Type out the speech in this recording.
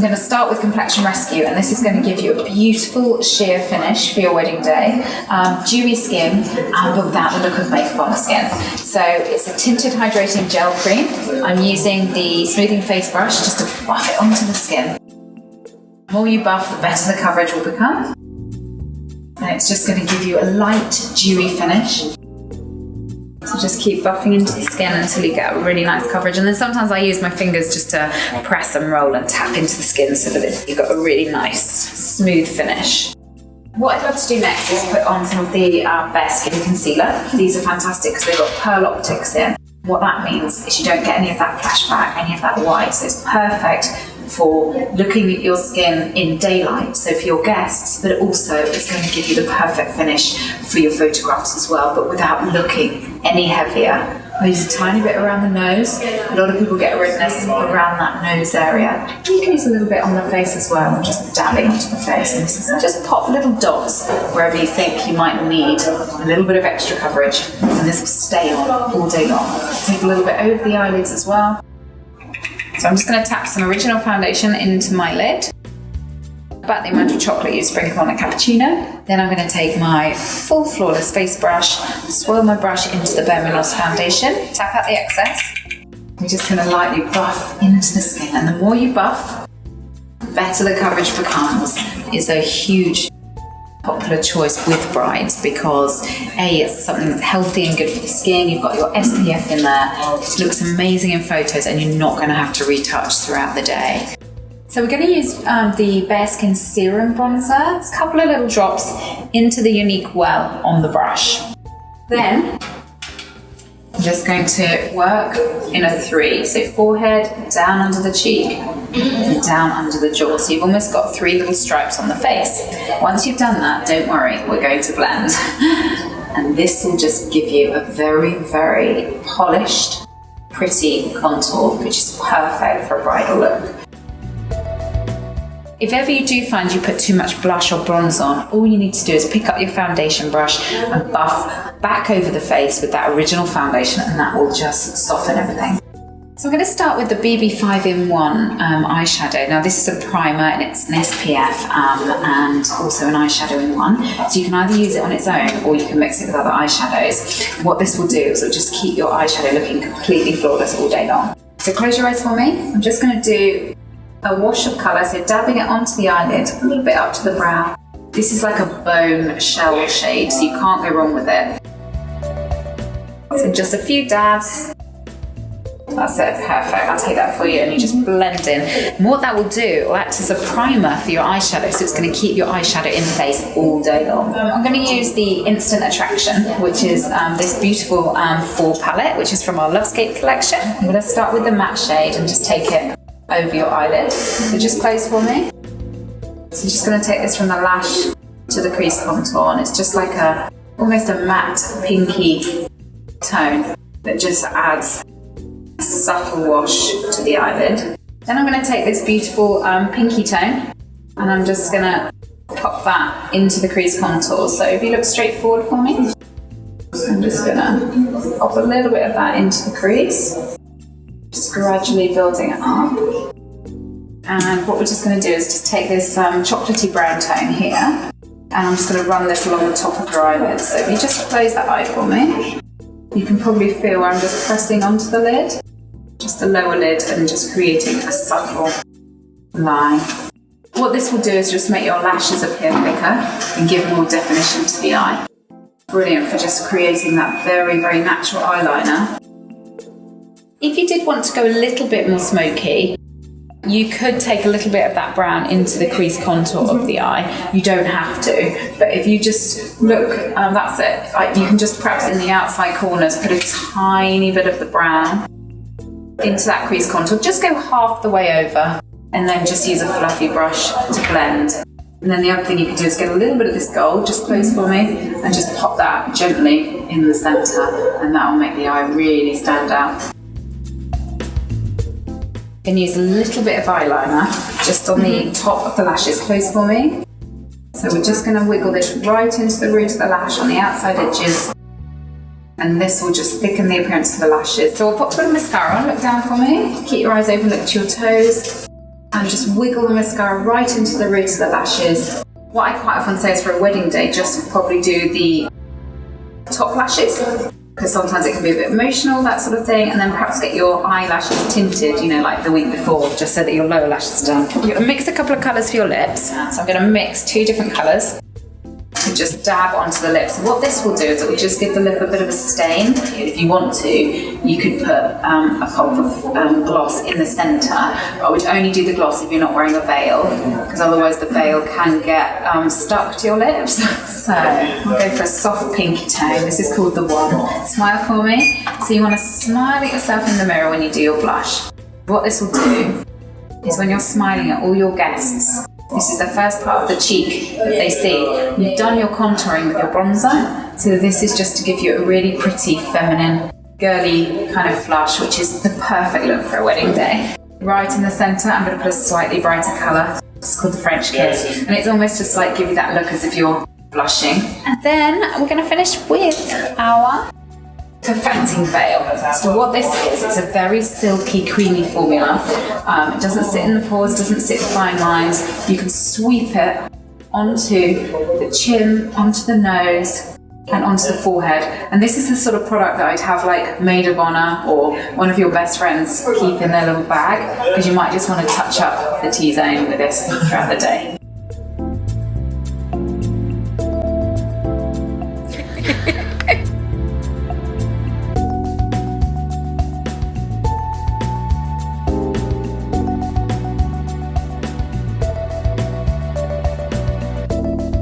I'm going to start with Complexion Rescue, and this is going to give you a beautiful sheer finish for your wedding day. Dewy skin, but without the look of makeup on the skin. So it's a tinted hydrating gel cream. I'm using the smoothing face brush just to buff it onto the skin. The more you buff, the better the coverage will become. And it's just going to give you a light, dewy finish. So just keep buffing into the skin until you get a really nice coverage. And then sometimes I use my fingers just to press and roll and tap into the skin so that you've got a really nice, smooth finish. What I'd love to do next is put on some of the Bare Skin Concealer. These are fantastic because they've got pearl optics in. What that means is you don't get any of that flashback, any of that white, so it's perfect for looking at your skin in daylight, so for your guests, but also it's going to give you the perfect finish for your photographs as well, but without looking any heavier. I use a tiny bit around the nose. A lot of people get redness around that nose area. You can use a little bit on the face as well, just dabbing onto the face. And this is just pop little dots wherever you think you might need a little bit of extra coverage, and this will stay on all day long. Take a little bit over the eyelids as well. So I'm just going to tap some original foundation into my lid, about the amount of chocolate you sprinkle on a cappuccino. Then I'm going to take my full flawless face brush, swirl my brush into the bareMinerals foundation, tap out the excess. We're just going to lightly buff into the skin, and the more you buff, the better the coverage becomes. It's a huge popular choice with brides because it's something that's healthy and good for the skin. You've got your SPF in there. It looks amazing in photos, and you're not going to have to retouch throughout the day. So we're going to use the Bare Skin Serum Bronzer, a couple of little drops into the unique well on the brush. Then I'm just going to work in a 3. So forehead, down under the cheek, and down under the jaw. So you've almost got 3 little stripes on the face. Once you've done that, don't worry, we're going to blend. And this will just give you a very, very polished, pretty contour, which is perfect for a bridal look. If ever you do find you put too much blush or bronze on, all you need to do is pick up your foundation brush and buff back over the face with that original foundation, and that will just soften everything. So I'm going to start with the BB5-in-1 eyeshadow. Now this is a primer and it's an SPF and also an eyeshadow in one. So you can either use it on its own or you can mix it with other eyeshadows. What this will do is it'll just keep your eyeshadow looking completely flawless all day long. So close your eyes for me. I'm just going to do a wash of colour, so dabbing it onto the eyelid, a little bit up to the brow. This is like a bone shell shade, so you can't go wrong with it. So just a few dabs. That's it, perfect. I'll take that for you, and you just blend in. And what that will do, it will act as a primer for your eyeshadow, so it's going to keep your eyeshadow in place all day long. I'm going to use the Instant Attraction, which is this beautiful fall palette, which is from our Lovescape collection. I'm going to start with the matte shade and just take it over your eyelid. So just close for me. So I'm just going to take this from the lash to the crease contour, and it's just like almost a matte pinky tone that just adds a subtle wash to the eyelid. Then I'm going to take this beautiful pinky tone, and I'm just going to pop that into the crease contour. So if you look straight forward for me, I'm just going to pop a little bit of that into the crease. Just gradually building it up. And what we're just going to do is just take this chocolatey brown tone here, and I'm just going to run this along the top of your eyelid. So if you just close that eye for me, you can probably feel where I'm just pressing onto the lid, just the lower lid, and just creating a subtle line. What this will do is just make your lashes appear thicker and give more definition to the eye. Brilliant for just creating that very, very natural eyeliner. If you did want to go a little bit more smoky, you could take a little bit of that brown into the crease contour of the eye. You don't have to, but if you just look, that's it. You can just perhaps in the outside corners put a tiny bit of the brown into that crease contour. Just go half the way over, and then just use a fluffy brush to blend. And then the other thing you can do is get a little bit of this gold, just close for me, and just pop that gently in the centre, and that will make the eye really stand out. You can use a little bit of eyeliner just on the top of the lashes. Close for me. So we're just going to wiggle this right into the root of the lash on the outside edges, and this will just thicken the appearance of the lashes. So we'll pop a bit of mascara on. Look down for me. Keep your eyes open, look to your toes. and just wiggle the mascara right into the roots of the lashes. What I quite often say is for a wedding day, just probably do the top lashes, because sometimes it can be a bit emotional, that sort of thing, and then perhaps get your eyelashes tinted, you know, like the week before, just so that your lower lashes are done. You're gonna mix a couple of colours for your lips. So I'm gonna mix 2 different colours. You just dab onto the lips. What this will do is it will just give the lip a bit of a stain. If you want to, you could put a pop of gloss in the centre, but I would only do the gloss if you're not wearing a veil, because otherwise the veil can get stuck to your lips. So I'll go for a soft pinky tone. This is called the One. Smile for me. So you want to smile at yourself in the mirror when you do your blush. What this will do is when you're smiling at all your guests, this is the first part of the cheek that they see. You've done your contouring with your bronzer, so this is just to give you a really pretty, feminine, girly kind of flush, which is the perfect look for a wedding day. Right in the centre, I'm going to put a slightly brighter colour. It's called the French Kiss, and it's almost just like give you that look as if you're blushing. And then we're going to finish with our perfecting veil. So what this is, it's a very silky, creamy formula. It doesn't sit in the pores, doesn't sit in fine lines. You can sweep it onto the chin, onto the nose, and onto the forehead. And this is the sort of product that I'd have like maid of honor or one of your best friends keep in their little bag, because you might just want to touch up the T-zone with this throughout the day.